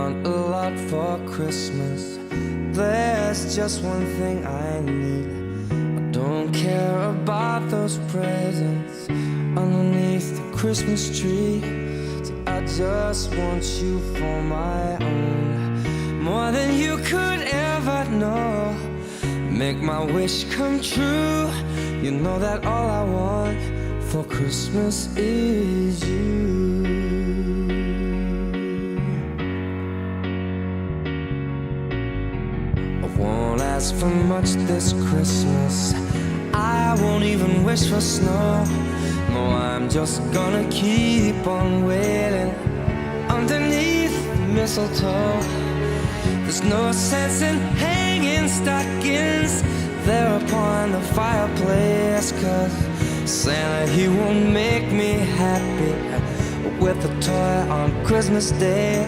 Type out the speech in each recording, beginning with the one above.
want a lot for Christmas. There's just one thing I need. I don't care about those presents underneath the Christmas tree. See, I just want you for my own, more than you could ever know. Make my wish come true. You know that all I want for Christmas is you. I won't ask for much this Christmas. I won't even wish for snow. No, I'm just gonna keep on waiting underneath the mistletoe. There's no sense in hanging stockings there upon the fireplace, 'cause Santa, he won't make me happy with a toy on Christmas Day.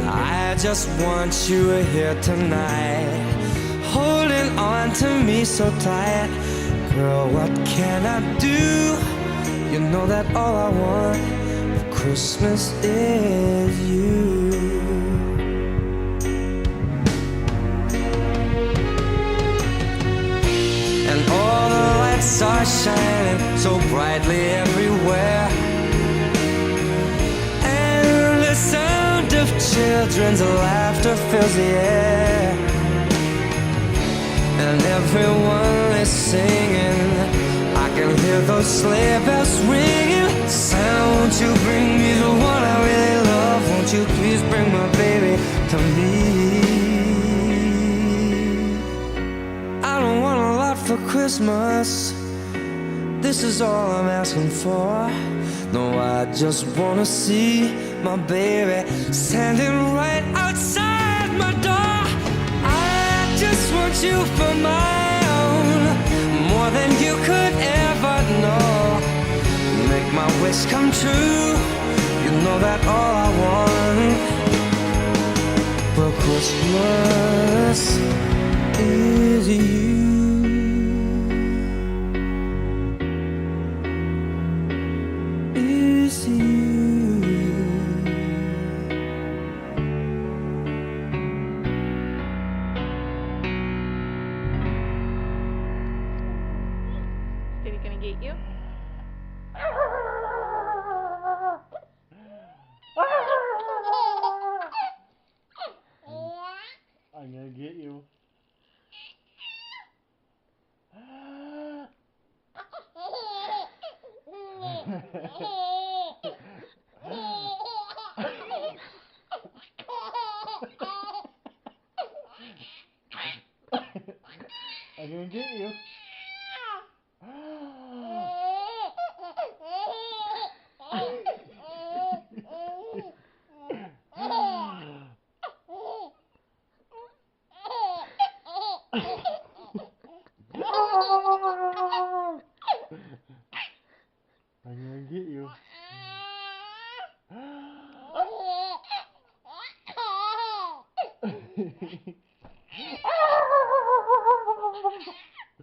I just want you here tonight, holding on to me so tight. Girl, what can I do? You know that all I want for Christmas is you. And all the lights are shining so brightly everywhere, and the sound of children's laughter fills the air, and everyone is singing. I can hear those sleigh bells ringing. Santa, won't you bring me the one I really love? Won't you please bring my baby to me? I don't want a lot for Christmas. This is all I'm asking for. No, I just wanna see my baby standing right outside my door. I just want you for my own, more than you could ever know. Make my wish come true. You know that all I want for Christmas is you. Is you. Is he gonna get you? I'm gonna get you. I'm gonna get you. I'm gonna get you.